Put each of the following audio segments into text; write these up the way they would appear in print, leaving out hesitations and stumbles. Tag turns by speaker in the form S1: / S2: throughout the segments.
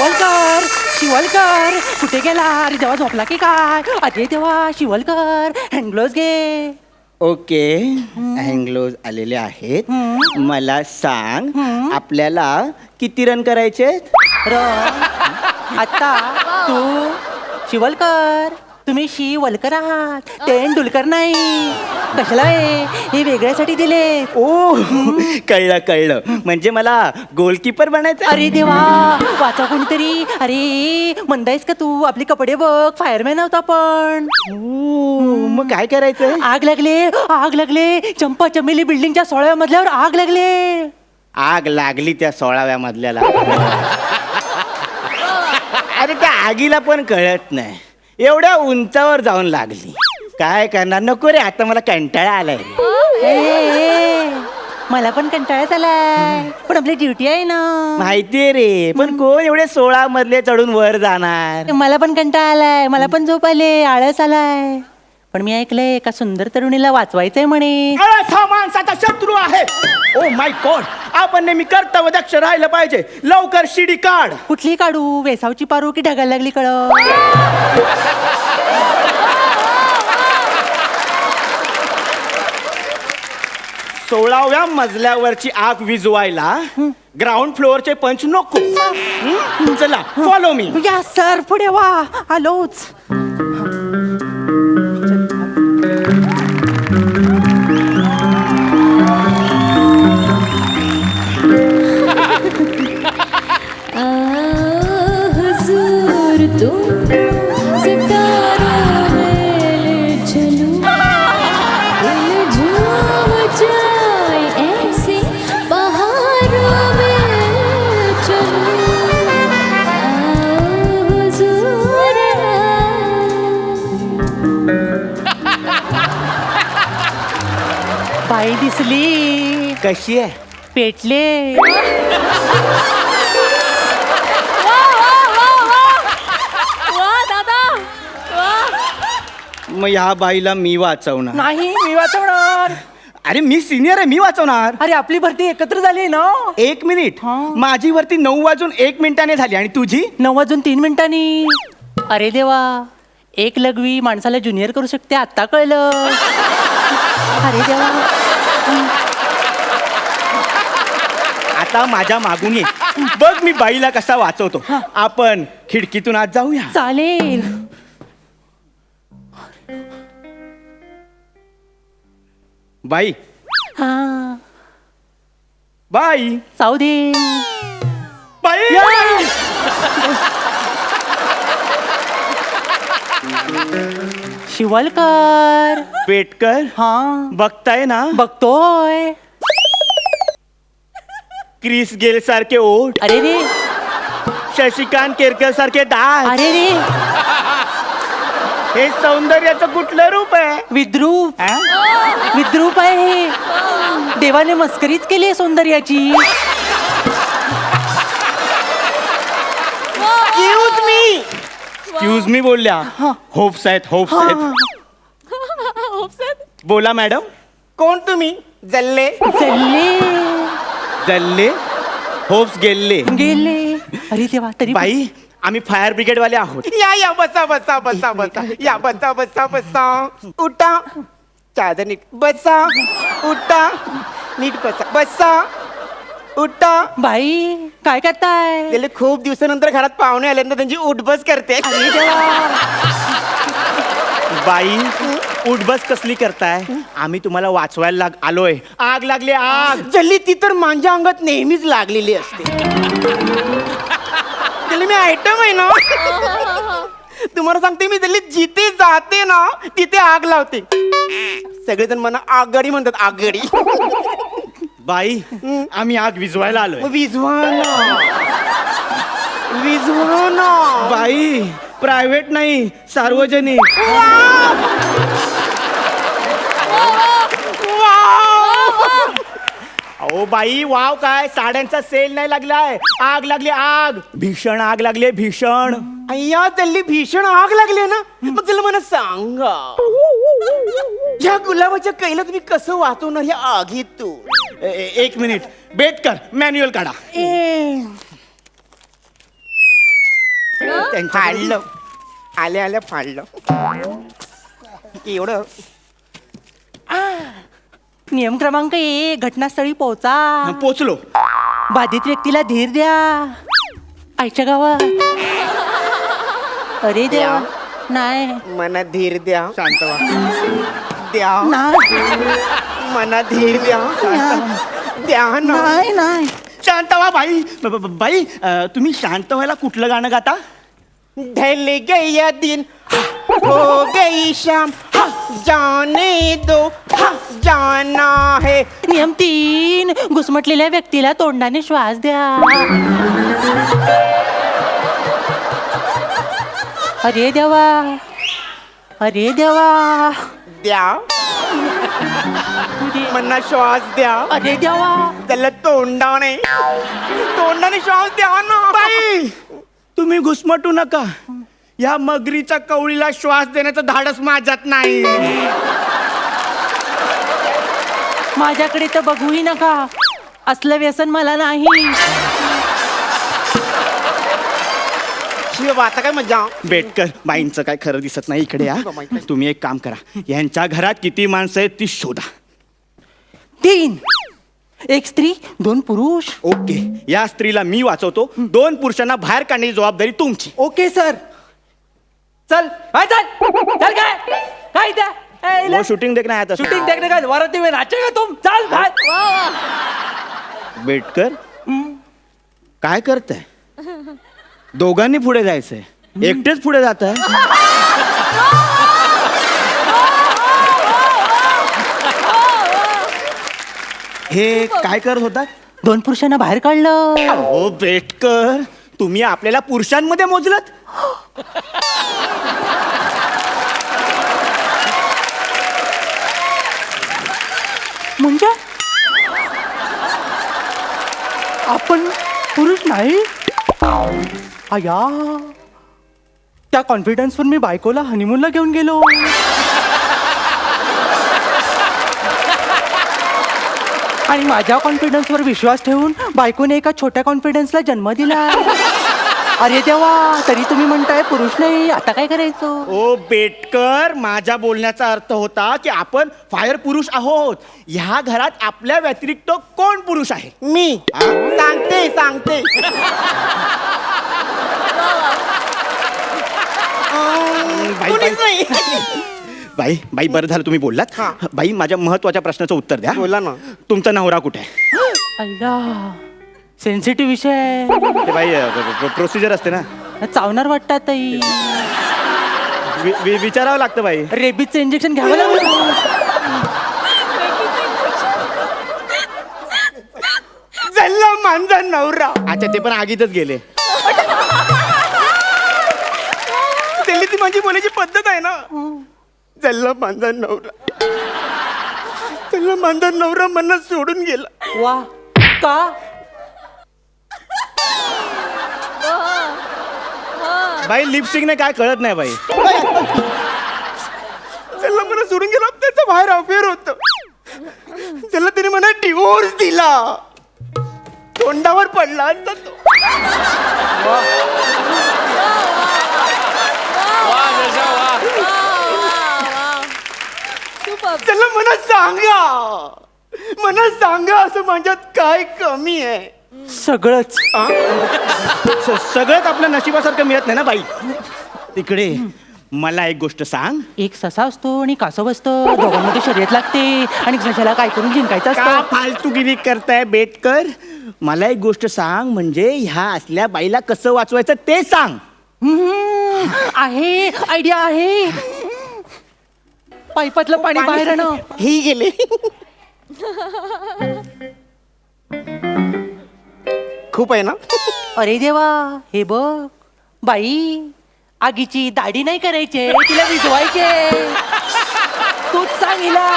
S1: शिवलकर शिवलकर कुठे गेला? अरे देवा झोपला की काय? अरे देवा शिवलकर हँड ग्लोव्ज घे.
S2: ओके, हँग्लोज आलेले आहेत. मला सांग, आपल्याला किती रन करायचे?
S1: आता तू शिवलकर, तुम्ही शिवलकर आहात, तेंडुलकर नाही. कशाला हे वेगळ्यासाठी दिले?
S2: ओ कळलं कळलं, म्हणजे मला गोलकीपर बनायचं.
S1: अरे देवा वाचा कोणीतरी. अरे म्हणतायस का तू? आपले कपडे बघ, फायरमॅन होता पण.
S2: मग काय करायचं?
S1: आग लागले चंपा चमेली बिल्डिंगच्या 16व्या मजल्यावर आग लागले.
S2: आग लागली त्या 16व्या मजल्याला. अरे त्या आगीला पण कळत नाही, एवढ्या उंचावर जाऊन लागली. काय करणार, नको रे, आता मला कंटाळा आलाय.
S1: मला पण कंटाळ्यात आलाय, पण आपली ड्युटी आहे ना.
S2: माहितीये रे, पण कोण एवढे 16 मजले चढून वर जाणार?
S1: मला पण कंटाळा आलाय, मला पण झोप आले, आळस आलाय. पण मी ऐकलंय एका सुंदर तरुणीला वाचवायचंय म्हणे.
S2: हा माणसाचा शत्रू आहे. ओ माय गॉड, आपण नेहमी कर्तव्य दक्ष राहिलं पाहिजे. लवकर शिडी काढ.
S1: कुठली काढू? वेसावची पारू की ढगायला लागली कळ?
S2: 16व्या मजल्यावरची आग विझवायला ग्राउंड फ्लोअरचे पंच नको. चला फॉलो मी.
S1: या सर, पुढे वा, आलोच. बाई दिसली.
S2: कशी आहे?
S1: पेटले.
S2: मग ह्या बाईला मी वाचवणार.
S1: नाही, मी वाचवणार.
S2: अरे मी सिनियर आहे, मी वाचवणार.
S1: अरे आपली भरती एकत्र झाली ना.
S2: 1 मिनिट. माझी वरती 9:01 झाली आणि तुझी
S1: 9:03. अरे देवा, एक लघवी माणसाला ज्युनियर करू शकते, आता कळलं. अरे देवा.
S2: आता माझ्या मागून ये, बघ मी बाईला कसा वाचवतो. आपण खिडकीतून आत जाऊया.
S1: चालेल.
S2: बाई
S1: हा,
S2: बाई
S1: जाऊ दे.
S2: बाई.
S1: शिवलकर.
S2: पेटकर.
S1: हा,
S2: बघताय ना,
S1: बघतोय.
S2: क्रिस गेल सारखे ओठ,
S1: अरे रे,
S2: शशिकांत केरकर सारखे दात.
S1: अरे रे,
S2: हे सौंदर्याचं कुठलं रूप आहे?
S1: विद्रूप.
S2: हा?
S1: विद्रूप आहे हे. देवाने मस्करीच केली आहे सौंदर्याची.
S2: एक्सक्यूज मी बोलल्या. होप्स आहेत, होप्स आहेत. बोला मॅडम.
S3: कोण तुम्ही? जल्ले
S1: चालले
S2: जल्ले होप्स गेल्ले.
S1: गेले. अरे देवा, तरी
S2: बाई आम्ही फायर ब्रिगेड वाले आहोत.
S3: या बसा बसा बसा बसा या बसा बसा बसा. उठा, चादर नीट बसा. उठा, नीट बसा. बसा, उठा.
S1: बाई काय करताय?
S3: गेले खूप दिवसानंतर घरात पाहुणे आले ना, त्यांची उठबस करते.
S1: अरे देवा.
S2: बाई उठबस कसली करताय? आम्ही तुम्हाला वाचवायला आलोय. आग लागली, आग.
S3: जल्ली ती तर माझ्या अंगात नेहमीच लागलेली असते. जल्ली मी आयटम आहे ना. तुम्हाला सांगते, मी जल्ली जिथे जाते ना तिथे आग लावते. सगळेजण मला आगगाडी म्हणतात, आगगाडी.
S2: बाई आम्ही आग विझवायला आलोय.
S3: विझवा ना, विझवा ना.
S2: बाई प्रायव्हेट नाही, सार्वजनिक. अहो बाई वाव काय, साड्यांचा सेल नाही लागलाय. आग लागली, आग. भीषण आग लागली, भीषण.
S3: अय्या जल्ली भीषण आग लागली ना. मग त्याला मला सांगा, या गुलाबाच्या कैला तुम्ही कसं वाचवणार या आगीतून?
S2: एक मिनिट, बेट कर, मॅन्युअल काढा. त्यांच्या
S3: फाडलं आल्या आल्या फाडलं एवढं
S1: नियम क्रमांक 1, घटनास्थळी पोहोचा.
S2: पोचलो.
S1: बाधित व्यक्तीला धीर द्या. आईच्या गावात. अरे देवा. नाही
S3: मनात धीर द्या.
S2: शांत व्हा.
S3: द्या
S1: नाही
S3: मनात धीर द्या. द्या ना.
S1: नाही नाही
S2: शांत व्हा बाई. बाई तुम्ही शांत व्हायला कुठलं गाणं गाता?
S3: ढल गया दिन हो गई शाम जाने दो जाना है.
S1: नियम 3, घुसमटलेल्या व्यक्तीला तोंडाने श्वास द्या. अरे देवा. अरे देवा.
S3: द्या मना श्वास द्या.
S1: अरे देवा.
S3: त्याला तोंडाने श्वास द्या ना.
S2: बाई तुम्ही घुसमटू नका. या मगरीच्या कवळीला श्वास देण्याचं धाडस माझ्यात नाही.
S1: माझ्याकडे तर बघूही नका. असलं व्यसन मला नाही.
S3: शिव आता काय मजा.
S2: बेटकर बाईंचं काय खरं दिसत नाही. इकडे या. तुम्ही एक काम करा. यांच्या घरात किती माणसं आहेत ती शोधा.
S1: 3, 1 स्त्री 2 पुरुष.
S2: ओके. या स्त्रीला मी वाचवतो. 2 पुरुषांना बाहेर काढण्याची जबाबदारी तुमची.
S1: Okay sir. चल काय चल चल काय काय
S2: वो शूटिंग देखना आया था.
S1: शूटिंग देखने का वराती में नाचेगा तुम. चल भाई.
S2: बेटकर काय करताय? दोघांनी पुढे जायचंय. एकटेच पुढे जात आहे. हे काय करत होता?
S1: 2 पुरुषांना बाहेर काढलं.
S2: हो बेटकर तुम्ही आपल्याला पुरुषांमध्ये मोजलत.
S1: म्हणजे आपण पुरुष नाही. अया त्या कॉन्फिडन्सवर मी बायकोला हनीमूनला घेऊन गेलो. आणि माझ्या कॉन्फिडन्सवर विश्वास ठेवून बायकोने एका छोट्या कॉन्फिडन्सला जन्म दिला. अरे देवा. तरी तुम्ही म्हणताय पुरुष नाही. आता काय करायचं?
S2: ओ बेटकर माझ्या बोलण्याचा अर्थ होता की आपण फायर पुरुष आहोत. ह्या घरात आपल्या व्यतिरिक्त कोण पुरुष आहे?
S3: मी सांगते कोणीच नाही.
S2: बाई बाई बरं झालं तुम्ही बोललात.
S3: हा.
S2: बाई माझ्या महत्वाच्या प्रश्नाचं उत्तर द्या.
S3: बोला ना.
S2: तुमचा नवरा कुठे आहे?
S1: अय्या सेन्सिटिव्ह विषय.
S2: ते बाई प्रोसिजर असते ना.
S1: चावणार वाटतात ताई.
S2: विचारावं लागतं बाई.
S1: रेबीजचं इंजेक्शन घ्यावं लागलं.
S3: जल्ला माझा नवरा.
S2: अच्छा ते पण आगीतच गेले.
S3: त्याला ती माझी बोलायची पद्धत आहे ना. जल्ला माझा नवरा मला सोडून गेला.
S1: वा. का?
S2: बाई लिपस्टिकने काय कळत नाही बाई.
S3: त्याला मला सोडून गेला. त्याचा बाहेर अफेअर होत. त्याला त्याने मला डिवोर्स दिला. तोंडावर पडला असता तो. त्याला मला सांगा असं माझ्यात काय कमी आहे?
S1: सगळंच.
S2: सगळंच आपल्या नशिबासारखं मिळत नाही ना बाई. तिकडे मला एक गोष्ट सांग.
S1: एक ससा असतो आणि कासव असतं. दोघांमध्ये शर्यत लागते आणि कशाला काय करून जिंकायचं
S2: का
S1: असतं.
S2: फालतूगिरी करताय बेटकर? मला एक गोष्ट सांग. म्हणजे ह्या असल्या बाईला कसं वाचवायचं ते सांग.
S1: आहे आयडिया आहे. पाईपातलं पाणी बाहेर आणं.
S3: ही गेले. खूप आहे ना.
S1: अरे देवा. हे बघ बाई आगीची दाढी नाही करायचे. तिला विजवायचे. तूच सांग हिला.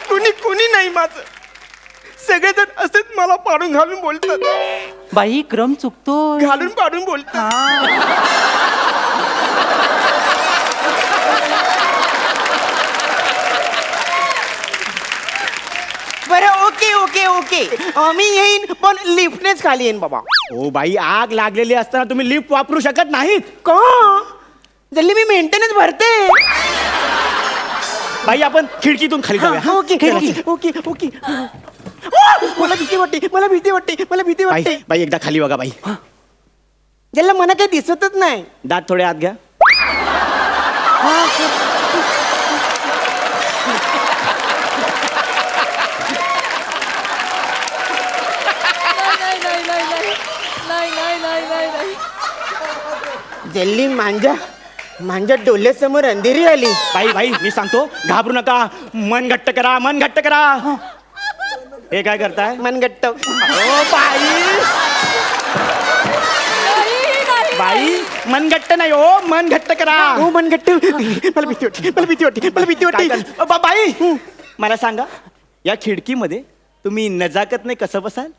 S3: कुणी नाही माझं. सगळेजण असेच मला पाडून घालून बोलतात.
S1: बाई क्रम चुकतो.
S3: घालून पाडून बोलतात. बरं ओके मी येईन पण लिफ्टनेच खाली येईन बाबा.
S2: ओ बाई, आग लागलेली असताना तुम्ही लिफ्ट वापरू शकत नाहीत.
S3: का जल्ली मी मेंटेनन्स भरते.
S2: बाई, आपण खिडकीतून खाली जाऊया. हा?
S3: ओके
S2: खिडकी.
S3: Okay okay. मला भीती वाटते, मला भीती वाटते, मला भीती
S2: बाई
S3: वाटते.
S2: बाई, एकदा खाली बघा बाई.
S3: ज्याला मला काही दिसतच नाही.
S2: दात थोडे आत घ्या.
S3: जल्ली माझ्या डोळ्यासमोर अंधेरी आली.
S2: बाई बाई, मी सांगतो, घाबरू नका. मन घट्ट करा, मन घट्ट करा. हे काय करताय?
S3: मनगट्ट.
S2: ओ बाई, बाई, मन घट्ट नाही हो, मन घट्ट करा.
S3: हो मनगट्ट. मला भीती वाटते, मला भीती वाटते, मला भीती
S2: काय
S3: वाटते.
S2: कर- बाई, मला सांगा, या खिडकीमध्ये तुम्ही नजाकत नाही कसं बसाल?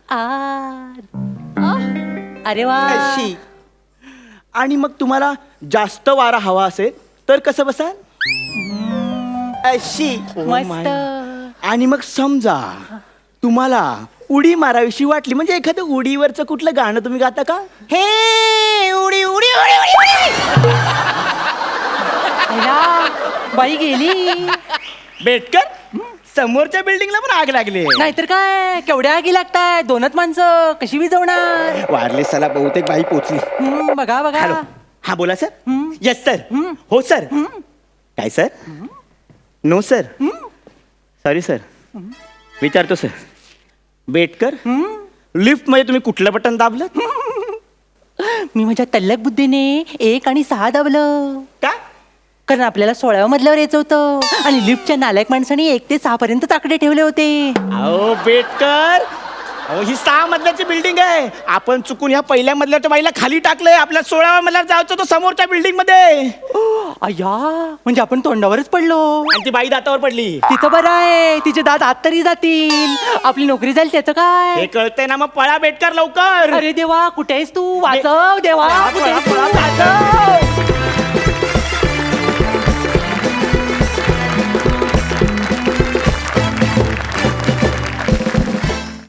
S1: अरे वा.
S3: अशी
S2: आणि मग तुम्हाला जास्त वारा हवा असेल तर कसं बसाल?
S3: अशी.
S1: मस्त.
S2: आणि मग समजा तुम्हाला उडी मारावीशी वाटली, म्हणजे एखादं उडीवरचं कुठलं गाणं तुम्ही गाता का?
S3: हे उडी उडी उडी उडी उडी.
S1: अय्या, बाई गेली.
S2: बेटकर, समोरच्या बिल्डिंगला पण आग लागली.
S1: नाहीतर काय, केवढ्या आगी लागताय, दोनच माणसं कशी विजवणार.
S2: वायरलेसला बहुतेक बाई पोचली.
S1: बघा बघा.
S2: हॅलो, हा बोला सर.
S1: हम्म.
S2: Yes sir. हो सर. काय sir? No sir. Sorry sir. विचारतो सर. बेटकर, लिफ्ट मध्ये तुम्ही कुठलं बटन दाबलं?
S1: मी माझ्या तल्लक बुद्धीने 1 आणि 6 दाबलं.
S2: का?
S1: कारण आपल्याला 16व्या मजल्यावर यायचं होतं आणि लिफ्टच्या नालायक माणसाने 1 ते 6 पर्यंत आकडे ठेवले होते.
S2: अहो बेटकर, अहो ही 6 मजल्याची बिल्डिंग आहे. आपण चुकून ह्या पहिल्या मजल्याच्या बाईला खाली टाकलंय. आपल्या 16व्या मजल्यावर जायचं होतं समोरच्या बिल्डिंग मध्ये.
S1: अय्या, म्हणजे आपण तोंडावरच पडलो.
S2: आणि ती बाई दातावर पडली.
S1: तिचं बरं आहे, तिचे दात आत तरी जातील. आपली नोकरी जाईल त्याचं काय.
S2: हे कळतंय ना, मग पळा बेटकर लवकर.
S1: अरे देवा, कुठे आहेस तू? वाचव देवा,
S2: पळा,
S1: कुठे आहेस
S2: पळा,
S1: तू?
S2: पळा,
S1: वाचव.